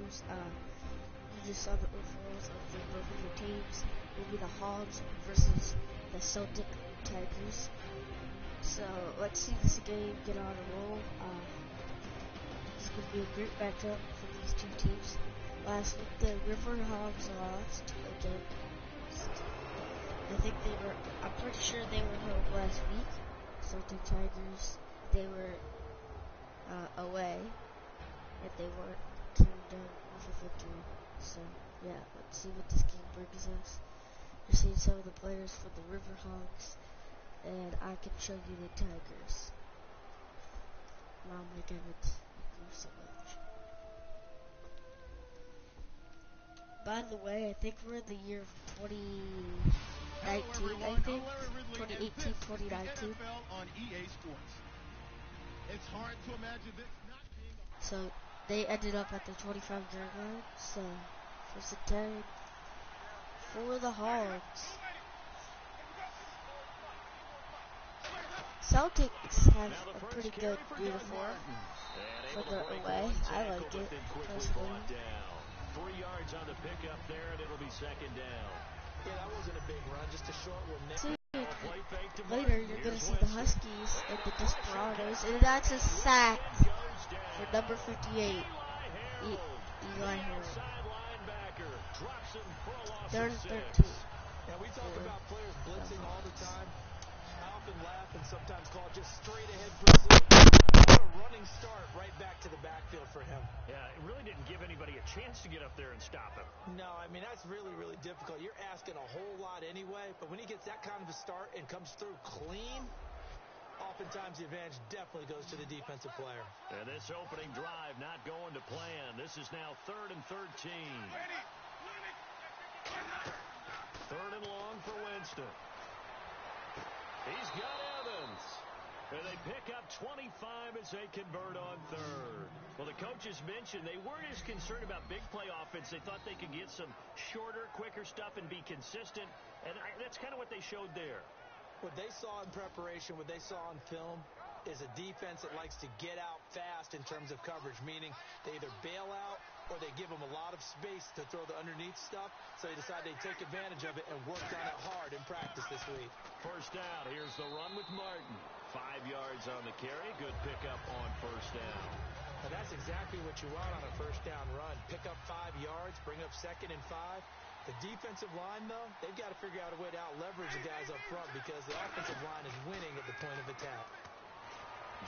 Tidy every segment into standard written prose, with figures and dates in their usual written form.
Tigers. You just saw the overalls of the rival teams. Will be the Hogs versus the Celtic Tigers. So let's see this game get on a roll. It's going to be a great matchup for these two teams. Last week the River Hogs lost against, I'm pretty sure they were home last week. Celtic Tigers, they were away, and they weren't came down with a victory. So yeah, let's see what this game brings us. You're seeing some of the players for the River Hogs, and I can show you the Tigers. Wow, my goodness, thank you so much. By the way, I think we're in the year of 2019, I think. 2018, 2019. It's hard to imagine this not being So they ended up at the 25-yard line. So first and 10 for the Hogs. Celtics have a pretty good uniform for the away. I like it personally. 3 yards on the pickup there, and it'll be second down. Yeah, that wasn't a big run, just a short one. Later, you're going to see the Huskies and the Desperados, and that's a sack for number 58, Eli Harold. 3rd and 13. Yeah, we talk about players blitzing all the time. I often laugh and sometimes call it just straight ahead pursuit. What a running start right back to the backfield for him. Yeah, it really didn't give anybody a chance to get up there and stop him. No, I mean, that's really, really difficult. You're asking a whole lot anyway, but when he gets that kind of a start and comes through clean, oftentimes the advantage definitely goes to the defensive player. And this opening drive not going to plan. This is now 3rd and 13. 3rd and long for Winston. He's got Evans. And they pick up 25 as they convert on 3rd. Well, the coaches mentioned they weren't as concerned about big play offense. They thought they could get some shorter, quicker stuff and be consistent. And that's kind of what they showed there. What they saw in preparation, what they saw on film, is a defense that likes to get out fast in terms of coverage, meaning they either bail out or they give them a lot of space to throw the underneath stuff, so they decide they take advantage of it and worked on it hard in practice this week. First down, here's the run with Martin. 5 yards on the carry, good pickup on first down. Now that's exactly what you want on a first down run. Pick up 5 yards, bring up 2nd and 5. The defensive line, though, they've got to figure out a way to out-leverage the guys up front because the offensive line is winning at the point of attack.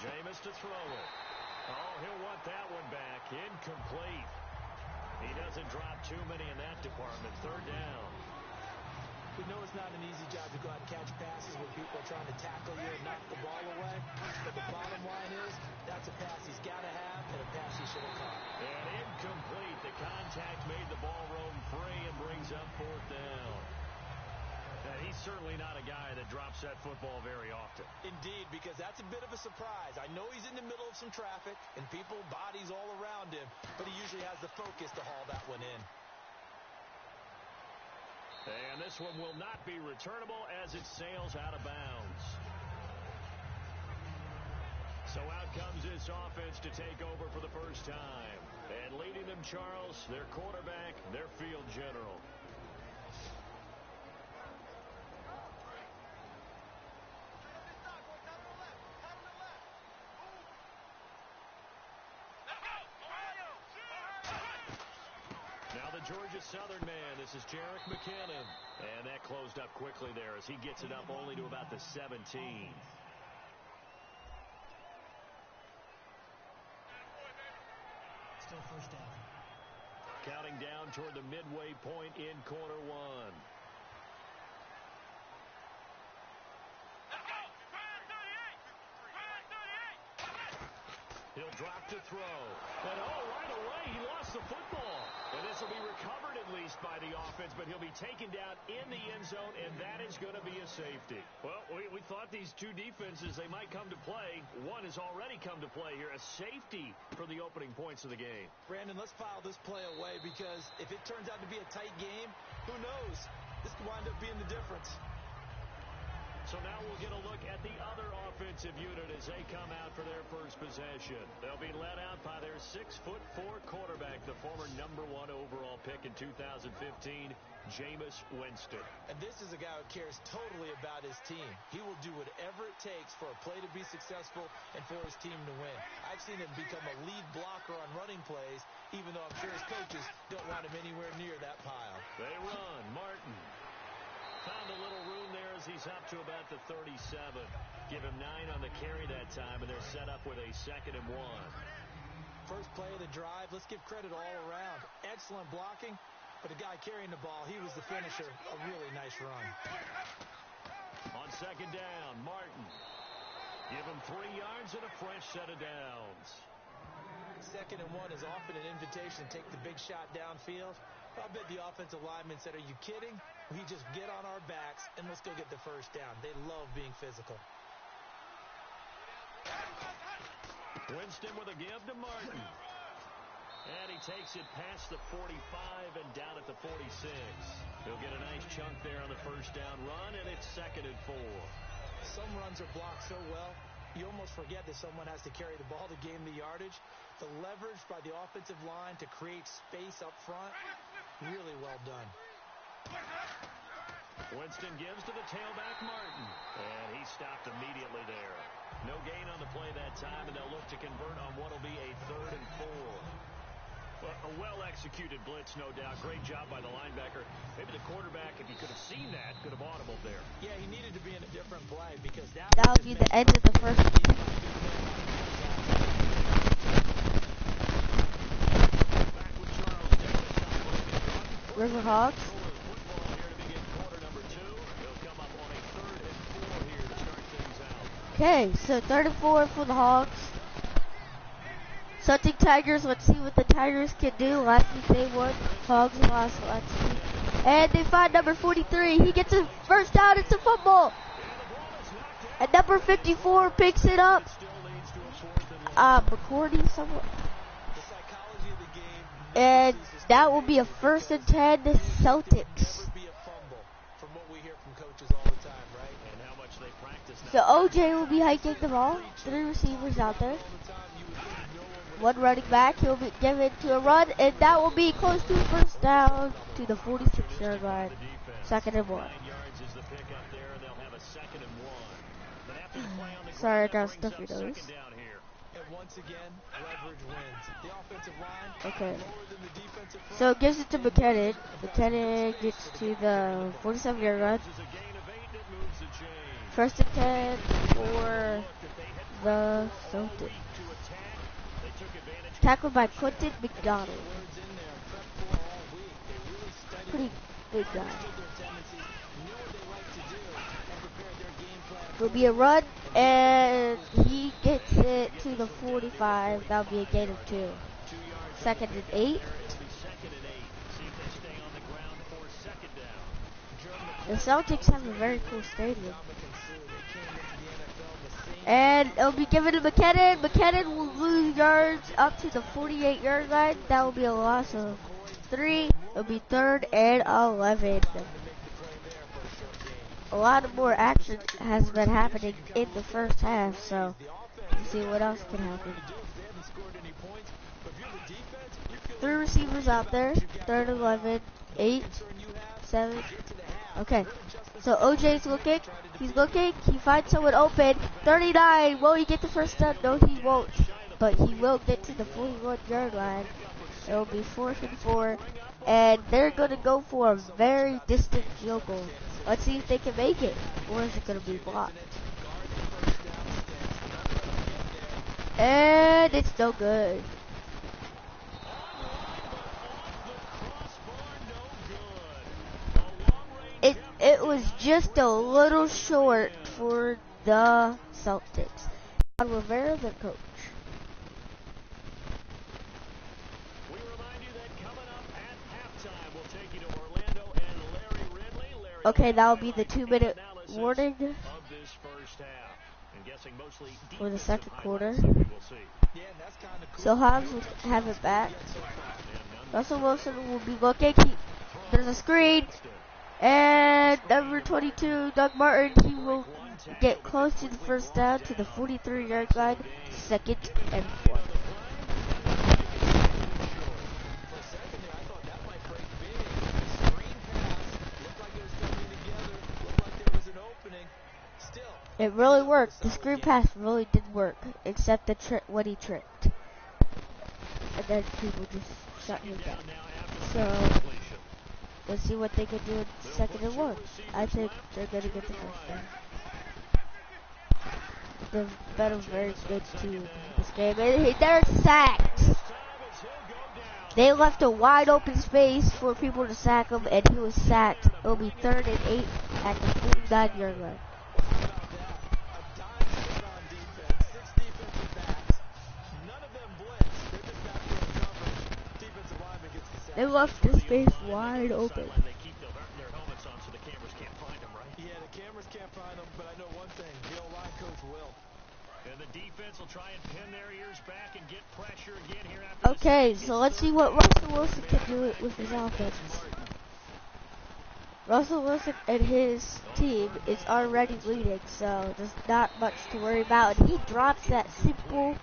Jameis to throw it. Oh, he'll want that one back. Incomplete. He doesn't drop too many in that department. 3rd down. We know it's not an easy job to go out and catch passes when people are trying to tackle you and knock the ball away. But the bottom line is, that's a pass he's got to have and a pass he should have caught. And incomplete. The contact made the ball roam free and brings up 4th down. He's certainly not a guy that drops that football very often. Indeed, because that's a bit of a surprise. I know he's in the middle of some traffic and people, bodies all around him, but he usually has the focus to haul that one in. And this one will not be returnable as it sails out of bounds. So out comes this offense to take over for the first time. And leading them, Charles, their quarterback, their field general. Now the Georgia Southern man, this is Jerick McKinnon. And that closed up quickly there as he gets it up only to about the 17. Still first down. Counting down toward the midway point in quarter 1. He'll drop to throw. And right away he lost the football. And this will be recovered at least by the offense, but he'll be taken down in the end zone, and that is going to be a safety. Well, we thought these two defenses, they might come to play. One has already come to play here, a safety for the opening points of the game. Brandon, let's file this play away because if it turns out to be a tight game, who knows? This could wind up being the difference. So now we'll get a look at the other offensive unit as they come out for their first possession. They'll be led out by their 6'4" quarterback, the former number 2015, Jameis Winston. And this is a guy who cares totally about his team. He will do whatever it takes for a play to be successful and for his team to win. I've seen him become a lead blocker on running plays, even though I'm sure his coaches don't want him anywhere near that pile. They run. Martin found a little room there as he's up to about the 37. Give him 9 on the carry that time, and they're set up with a 2nd and 1. First play of the drive, let's give credit all around. Excellent blocking, but the guy carrying the ball, he was the finisher. A really nice run. On 2nd down, Martin. Give him 3 yards and a fresh set of downs. 2nd and 1 is often an invitation to take the big shot downfield. I bet the offensive lineman said, "Are you kidding? We just get on our backs and let's go get the first down." They love being physical. Winston with a give to Martin. And he takes it past the 45 and down at the 46. He'll get a nice chunk there on the first down run, and it's 2nd and 4. Some runs are blocked so well, you almost forget that someone has to carry the ball to gain the yardage. The leverage by the offensive line to create space up front, really well done. Winston gives to the tailback, Martin. And he stopped immediately there. No gain on the play that time, and they'll look to convert on what will be a 3rd and 4. Well, a well-executed blitz, no doubt. Great job by the linebacker. Maybe the quarterback, if he could have seen that, could have audibled there. Yeah, he needed to be in a different play because that'll be the end of the first. River Hogs. Okay, so 3rd and 4 for the Hogs. Celtic Tigers, let's see what the Tigers can do. Last week they won. Hogs lost last week. And they find number 43. He gets a first down. It's a fumble. And number 54 picks it up. McCourty somewhere. And that will be a 1st and 10 Celtics. So OJ will be hiking the ball. 3 receivers out there. 1 running back. He'll be given to a run, and that will be close to first down to the 46-yard line. 2nd and 1. Sorry, I got stuffy nose. And once again, leverage wins. The offensive line, okay. lower than the defensive front. So it gives it to McKinnon. McKinnon gets to the 47-yard line. 1st and 10 for the Celtics. Tackled by Quentin McDonald. Pretty big guy. Will be a run, and he gets it to the 45. That'll be a gain of 2. 2nd and 8. The Celtics have a very cool stadium. And it'll be given to McKinnon. McKinnon will lose yards up to the 48-yard line. That will be a loss of 3. It'll be 3rd and 11. A lot of more action has been happening in the first half, so we'll see what else can happen. 3 receivers out there. 3rd and 11, 8, 7. Okay, so OJ's looking. He's looking. He finds someone open. 39. Will he get the first down? No, he won't. But he will get to the 41-yard line. It'll be 4th and 4. And they're going to go for a very distant field goal. Let's see if they can make it. Or is it going to be blocked? And it's no good. It was just a little short for the Celtics. Ron Rivera, the coach. We remind you that coming up at halftime, we'll take you to Orlando and Larry Ridley. Okay, that'll be the 2-minute warning Of this first half. I'm guessing mostly for the second quarter. We'll see. Yeah, and that's kind of cool. So Hogs will have it back. Russell Wilson will be looking. There's a screen. And number 22, Doug Martin, he will get close to the first down to the 43-yard line. 2nd and 4. It really worked. The screen pass really did work, except the trick when he tricked, and then people just shut him down. So let's see what they can do in second and one. I think they're gonna get the first down. They've been a very good team this game, and they're sacked. They left a wide open space for people to sack him, and he was sacked. It'll be 3rd and 8 at the 49-yard line. They left the space wide open. They keep their helmets on so the cameras can't find them, right? Yeah, the cameras can't find them, but I know one thing. The O-line coach will. And the defense will try and pin their ears back and get pressure again here after Okay, so let's see what Russell Wilson can do with his offense. Russell Wilson and his team is already leading, so there's not much to worry about. And he drops that simple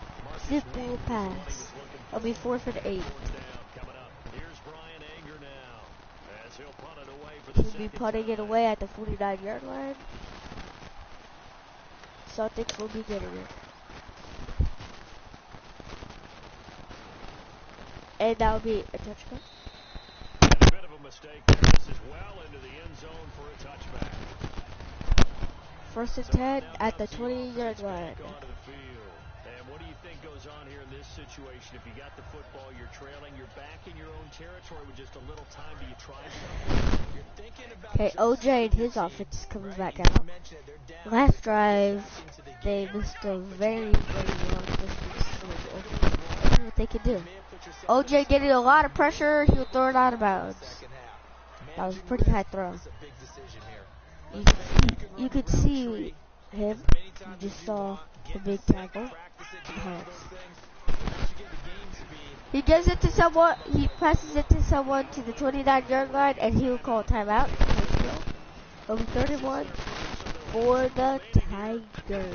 pass. It'll be 4th and 8. He'll be putting it away at the 49-yard line. Celtics will be getting it. And that'll be a touchdown. A bit of a mistake there. This is well into the end zone for a touchback. 1st and 10 at the 20-yard line. And what do you think goes on here in this situation? If you got the football, you're trailing, you're back in your own territory with just a little time. Do you try something? Okay, OJ and his offense is coming back out. Last drive, they missed a very, very long distance field goal. Let's see what they can do. OJ getting a lot of pressure. He'll throw it out of bounds. That was a pretty high throw. You could see him. You just saw the big tackle. He gives it to someone. He passes it to someone to the 29-yard line, and he'll call a timeout. It'll be 3rd and 1 for the Tigers.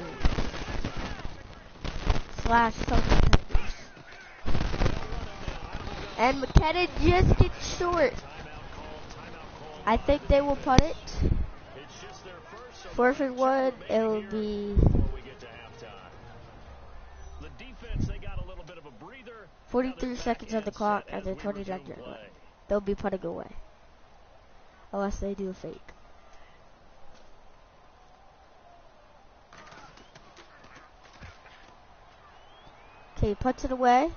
/Tigers. And McKinnon just gets short. I think they will punt it. 4th and 1. It will be 43 seconds on the clock at the 29-yard line. They'll be putting away. Unless they do a fake. Okay, puts it away.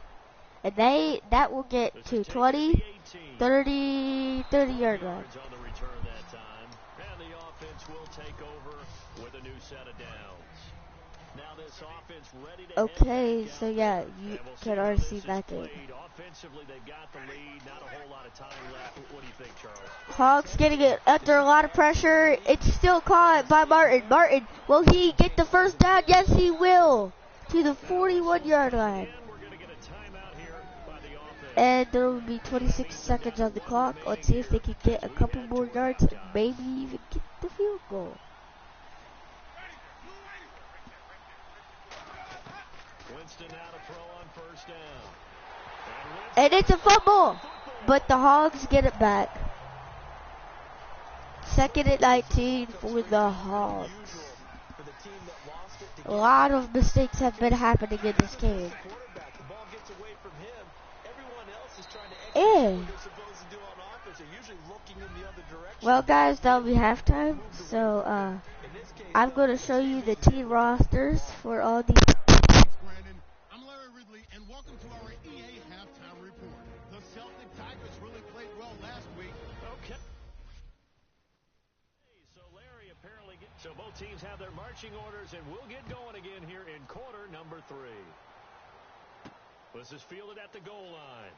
And that will get to 20, 30, 30-yard line. And the offense will take over with a new set of downs. Now this offense ready to okay, so yeah, you can already see that game. Offensively, they've got the lead. Not a whole lot of time left. What do you think, Charles? Hogs getting it under a lot of pressure. It's still caught by Martin. Martin, will he get the first down? Yes, he will. To the 41-yard line. And there will be 26 seconds on the clock. Let's see if they can get a couple more yards and maybe even get the field goal. Winston now to throw on 1st down. And it's a fumble, but the Hogs get it back. 2nd and 19 for the Hogs. A lot of mistakes have been happening in this game. And well, guys, that'll be halftime. So I'm going to show you the team rosters for all these. I'm Larry Ridley, and welcome to our EA halftime report. The Celtic Tigers really played well last week. Okay. So Larry apparently so both teams have their marching orders, and we'll get going again here in quarter number 3. This is fielded at the goal line.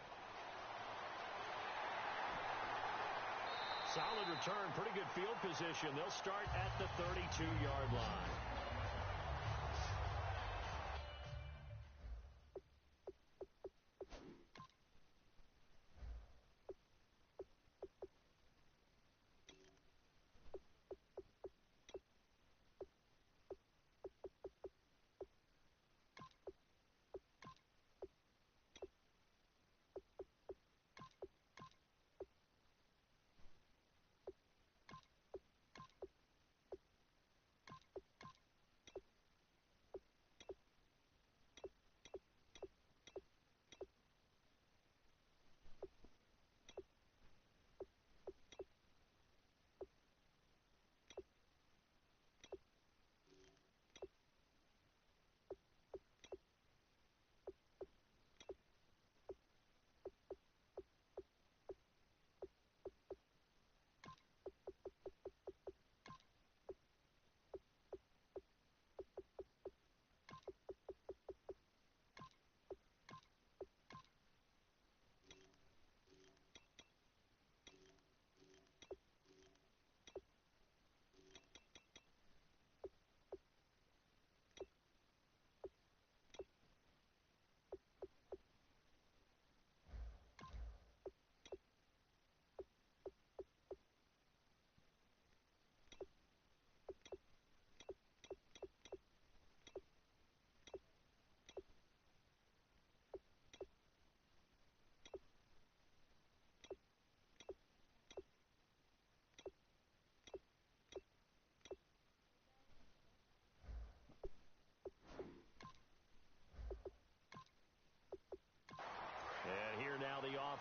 Solid return, pretty good field position. They'll start at the 32-yard line.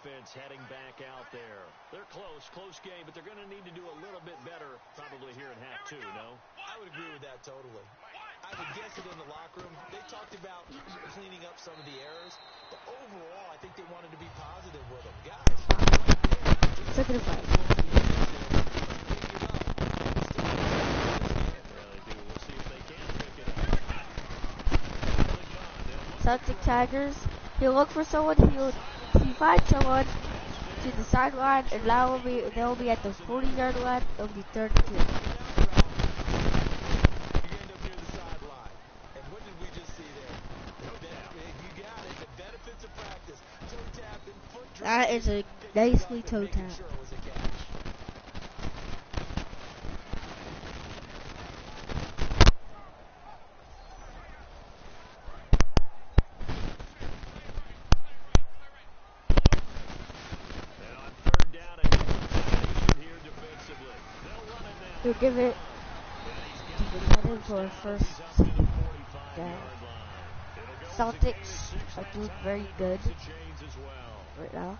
defense heading back out there. They're close game, but they're going to need to do a little bit better probably here in half two, no? I would agree with that totally. I would guess it in the locker room. They talked about cleaning up some of the errors, but overall, I think they wanted to be positive with them. Guys, Second and 5. Celtic Tigers. He'll look for someone. He finds someone to the sideline, and now they'll be at the 40-yard line. It'll be 32. That is a nicely toe tap. He'll give it to the Titans for a first down. Celtics are doing very good right now.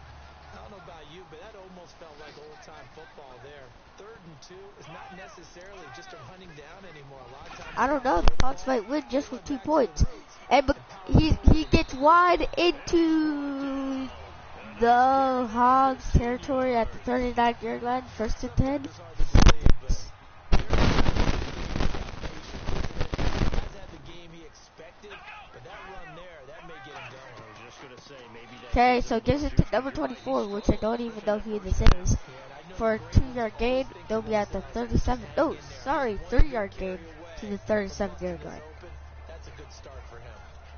I don't know about you, but that almost felt like old-time football there. 3rd and 2 is not necessarily just a running down anymore. A lot of times I don't know. The Hawks might win just with 2 points. And he gets wide into the Hogs territory at the 39-yard line, 1st and 10. Okay, so gives it to number 24, which I don't even know who this is. For a 2-yard gain, they'll be at the 37. No, sorry, 3-yard gain to the 37-yard line. That's a good start for him.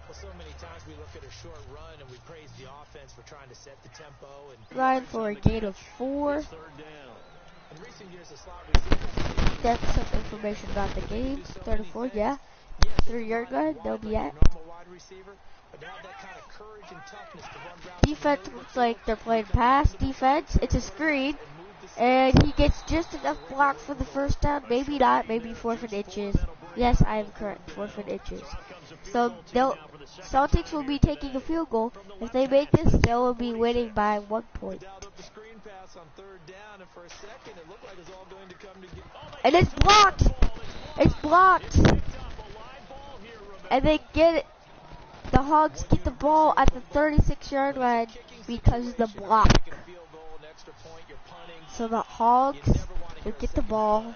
Well, so many times we look at a short run and we praise the offense for trying to set the tempo and Line for a gain of 4. in recent years the slot receivers. That's some information about the game. 34, yeah. 3-yard line, they'll be at. Defense looks like they're playing pass defense. It's a screen, and he gets just enough block for the first down. Maybe not. Maybe 4 inches. Yes, I am correct. 4 inches. So Celtics will be taking a field goal. If they make this, they will be winning by 1 point. And it's blocked. It's blocked. And they get it. The Hogs get the ball at the 36-yard line because of the block. So the Hogs will get the ball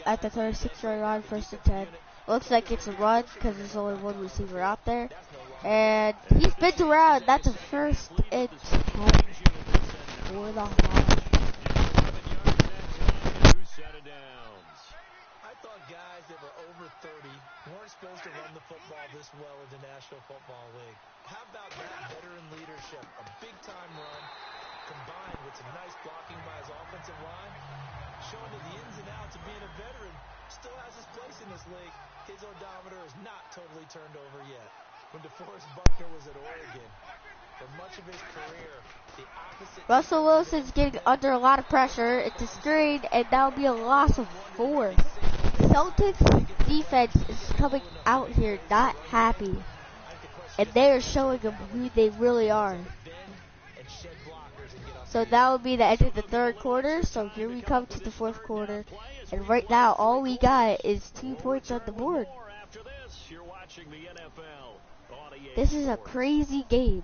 at the 36-yard line, 1st and 10. Looks like it's a run because there's only one receiver out there. And he spins around. That's a 1st and 10 for the Hogs. Guys that were over 30 weren't supposed to run the football this well in the National Football League. How about that veteran leadership? A big-time run combined with some nice blocking by his offensive line, showing that the ins and outs of being a veteran still has his place in this league. His odometer is not totally turned over yet. When DeForest Buckner was at Oregon, for much of his career, the opposite. Russell Wilson's getting under a lot of pressure. It's a screen, and that'll be a loss of 4. Celtics defense is coming out here not happy, and they are showing them who they really are. So that will be the end of the 3rd quarter. So here we come to the 4th quarter, and right now all we got is 2 points on the board. This is a crazy game.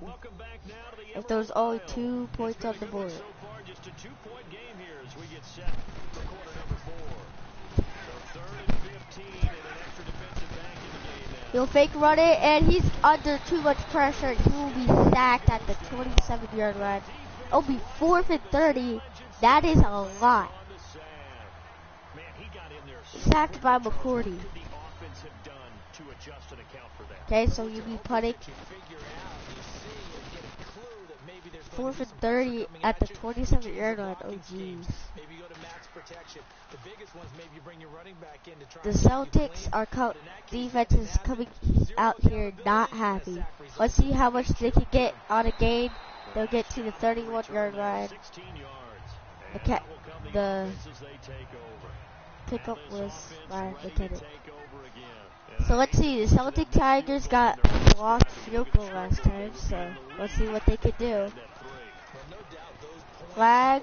If there's only 2 points on the board. He'll fake run it, and he's under too much pressure. He will be sacked at the 27-yard line. It'll be 4th and 30. That is a lot. Sacked by McCourty. Okay, so you'll be punting. 4th and 30 at the 27-yard line. Oh, jeez. The Celtics are defense is coming out here not happy. Let's see how much they can get on a gain. They'll get to the 31-yard line. The pickup was by Lieutenant. So let's see. The Celtic Tigers got blocked field goal last time, so let's see what they can do. Flag.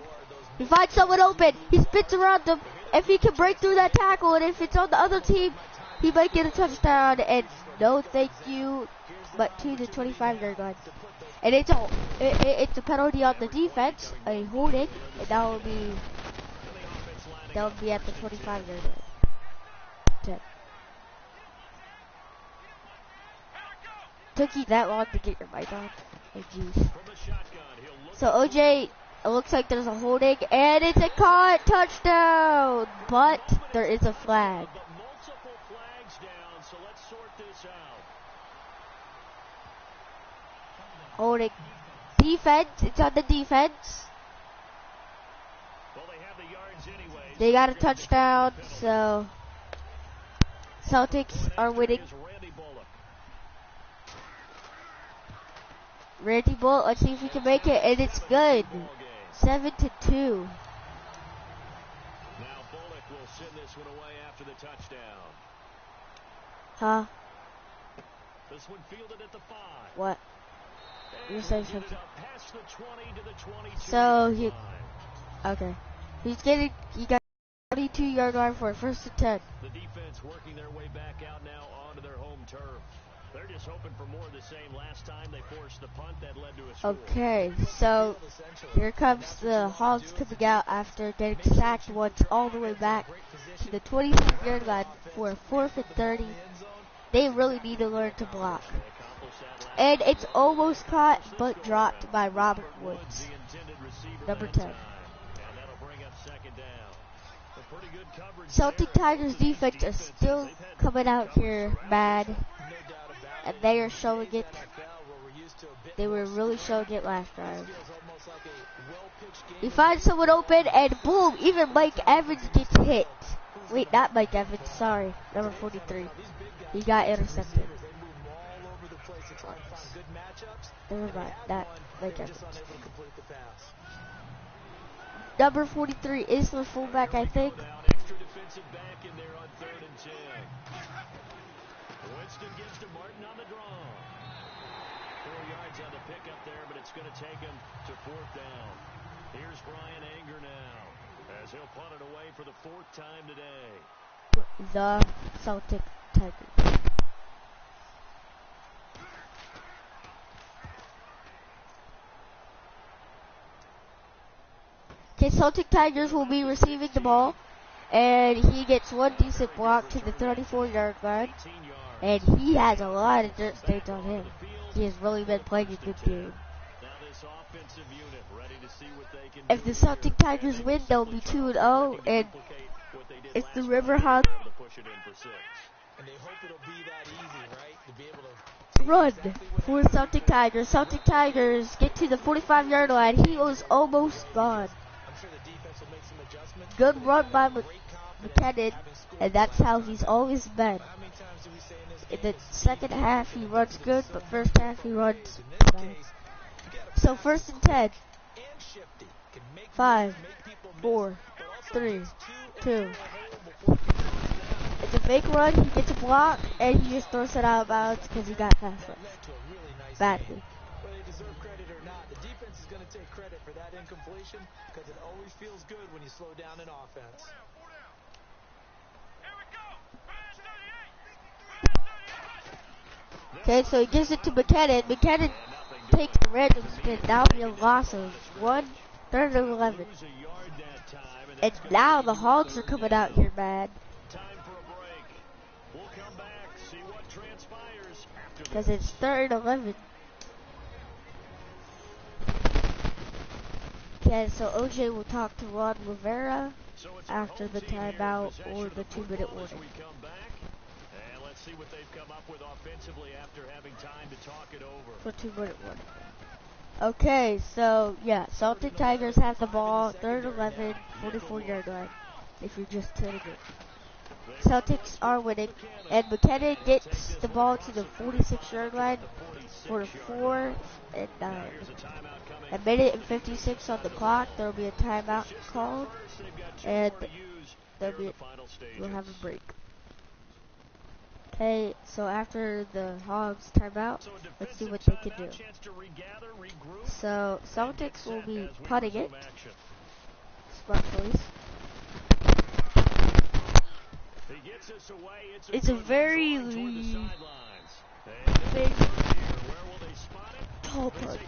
He finds someone open. He spins around them. If he can break through that tackle, and if it's on the other team, he might get a touchdown. And no thank you, but to the 25-yard line. And it's a penalty on the defense, a holding, and that will be at the 25-yard line. 10. Took you that long to get your mic on. Oh jeez. So OJ, it looks like there's a holding, and it's a caught touchdown, but there is a flag. Multiple flags down, so let's sort this out. Holding. Defense, it's on the defense. Well, they have the yards anyway. They got a touchdown, so Celtics are winning. Randy Bullock, let's see if he can make it, and it's good. 7-2. Now Bullock will send this one away after the touchdown. Huh? This one fielded at the 5. What? You're saying something. Past the 20 to the 22. So okay. He got 22-yard line for a 1st and 10. The defense working their way back out now onto their home turf. They're just hoping for more of the same. Last time they forced the punt that led to a score. Okay, so here comes the Hogs coming out after getting sacked once all the way back to the 26-yard line for a 4th and 30. They really need to learn to block. And it's almost caught, but dropped by Robert Woods, number 10. Celtic Tigers defense are still coming out here mad, and they are showing it. They were really showing it last drive. He finds someone open, and boom, even Mike Evans gets hit. Wait, not Mike Evans, sorry, number 43. He got intercepted. Never mind, not Mike Evans. Number 43 is the fullback, I think. Extra defensive back in there on 3rd and 10. Winston gives to Martin on the draw. 4 yards on the pickup there, but it's going to take him to 4th down. Here's Brian Anger now, as he'll punt it away for the 4th time today. The Celtic Tigers. Okay, Celtic Tigers will be receiving the ball, and he gets one decent block to the 34-yard line, and he has a lot of dirt stains on him. He has really been playing a good game. If the Celtic Tigers win, they'll be 2-0, and if the River Hogs run for Celtic Tigers, Celtic Tigers get to the 45-yard line. He was almost gone. Good run by McKinnon, and that's how he's always been. In the second half, he runs good, but first half, he runs bad. So 1st and 10. 5, 4, 3, 2. It's a fake run, he gets a block, and he just throws it out of bounds because he got pass rush. Badly. Take credit for that incompletion because it always feels good when you slow down an offense. Okay, so he gives it to McKinnon. McKinnon takes a random spin. That'll be a loss of 1, 3rd and 11. And now the Hogs are coming out here mad. Because it's 3rd and 11. Okay, so OJ will talk to Ron Rivera after the timeout or the 2-minute warning. And let's see what they've come up with offensively after having time to talk it over. For 2-minute warning. Okay, so yeah, Celtic Tigers have the ball, 3rd and 11, 44-yard line. If you're just tuning in. Celtics are winning, and McKinnon gets the ball to the 46-yard line for 4th and 9. A minute and 56 on the clock. There will be a timeout called, and we'll have a break. Hey, so after the Hogs timeout, let's see what they can do. So Celtics will be putting it. Smart choice. It's a very big tall punt.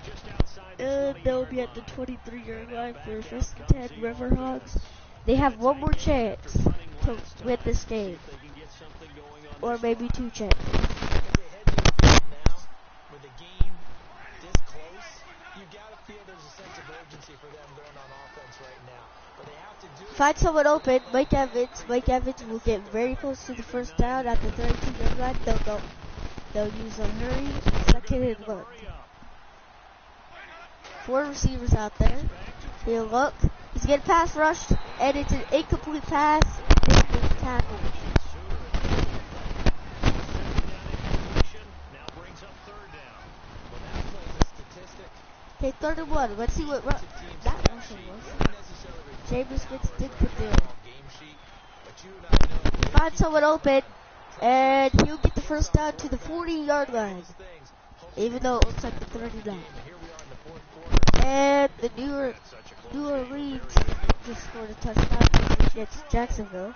And they'll be at the 23-yard line for first and 10 River Hogs. They have one more chance to win this game. Or maybe two chances. With the game this close, you gotta feel there's a sense of urgency for them going on offense right now. But they have to do it. Find someone open, Mike Evans. Mike Evans will get very close to the first down at the 32-yard line. They'll use a hurry, second and look. 4 receivers out there. He'll look. He's getting pass rushed, and it's an incomplete pass. This is tackled. Okay, 3rd and 1. Let's see what that motion was. James did the deal. Find someone open, and he'll get the first down to the 40-yard line, even though it looks like the 39. And the New Orleans just scored a touchdown against Jacksonville.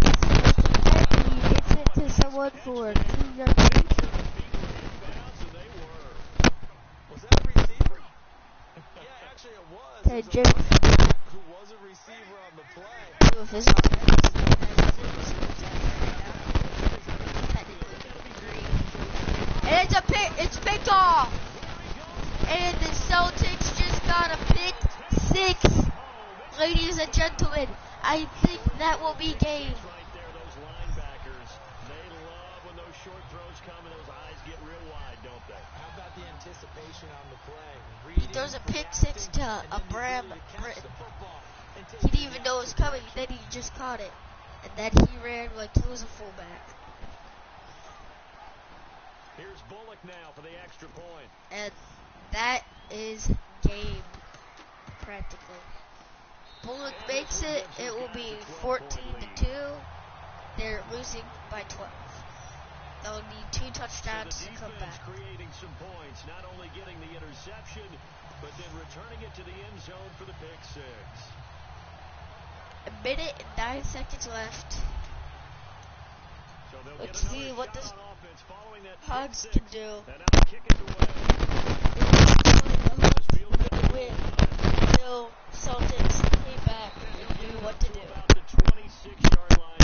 And he gets it to someone for a 2-yard gain. Was that a receiver? Yeah, actually it was. Okay, James. Who was a receiver on the play? With his offense. And it's a pick. It's picked off. And the Celtics just got a pick 6. Ladies and gentlemen, I think that will be game. He throws a pick 6 to a Bram Britton. He didn't even know it was coming, then he just caught it. And then he ran like he was a fullback. Here's Bullock now for the extra point. And that is game, practically. Bullock makes it. It will be 14-2. They're losing by 12. They'll need 2 touchdowns to come back. Creating some points, not only getting the interception, but then returning it to the end zone for the pick 6. A minute and 9 seconds left. So let's see what the Hogs can do. Win until Celtics came back and knew what to do.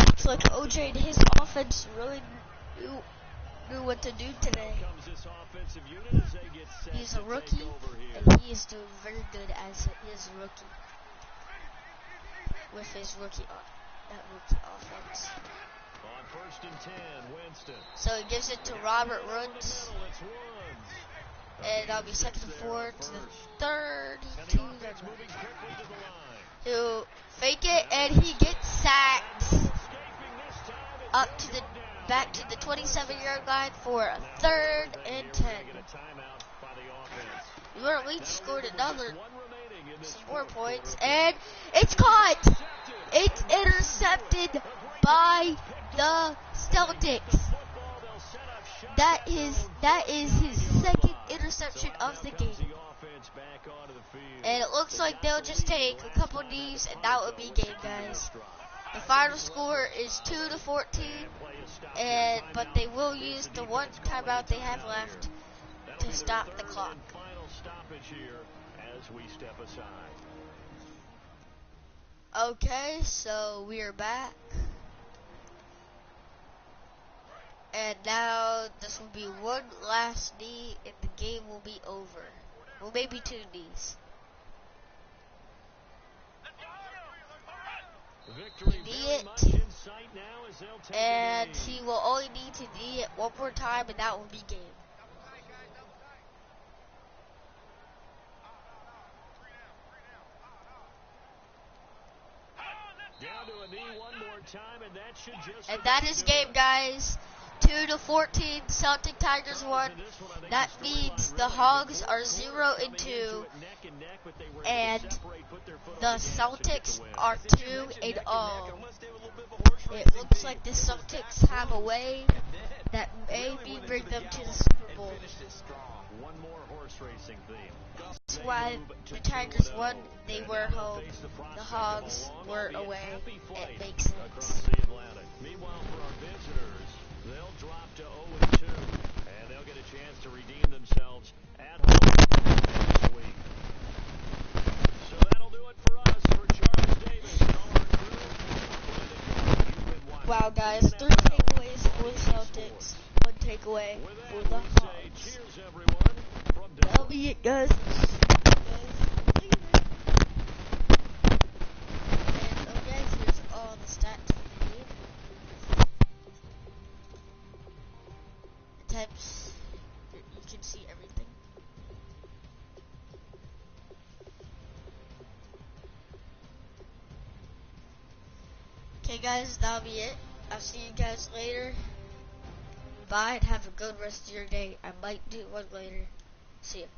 Looks like OJ and his offense really knew what to do today. He's a rookie, and he is doing very good as his rookie. With his rookie offense. On 1st and 10, Winston. So he gives it to Robert Woods. And that'll be 2nd and 4 to the 32. He'll fake it, and he gets sacked. Back to the 27-yard line for a 3rd and 10. New Orleans scored some more points, and it's caught. It's intercepted by the Celtics. That is his 2nd interception of the game. And it looks like they'll just take a couple knees, and that would be game, guys. The final score is 2-14, but they will use the one timeout they have left to stop the clock. Okay, so we are back. And now this will be one last knee, and the game will be over. Well, maybe 2 knees. He knee it, and he will only need to knee it one more time, and that will be game. Down to a knee one more time, and that should just. And that is game, guys. 2 22-14, Celtic Tigers won. That means the Hogs are 0-2, and the Celtics are 2-0. It looks like the Celtics have a way that maybe bring them to the Super Bowl. One more horse racing theme. That's why the Tigers won. They were home. The Hogs were away. It makes Across sense. the Atlantic. Meanwhile, for our visitors, they'll drop to 0-2, and they'll get a chance to redeem themselves at home next week. So that'll do it for us. For Charles Davis and all our crew, you've been watching Wow, guys, 3 takeaways for the Celtics, 1 takeaway for the Hogs. cheers, everyone, from That'll be it, guys. And, okay, here's all the stats for the game. Attempts, you can see everything. Okay, guys, that'll be it. I'll see you guys later. Bye, and have a good rest of your day. I might do one later. See ya.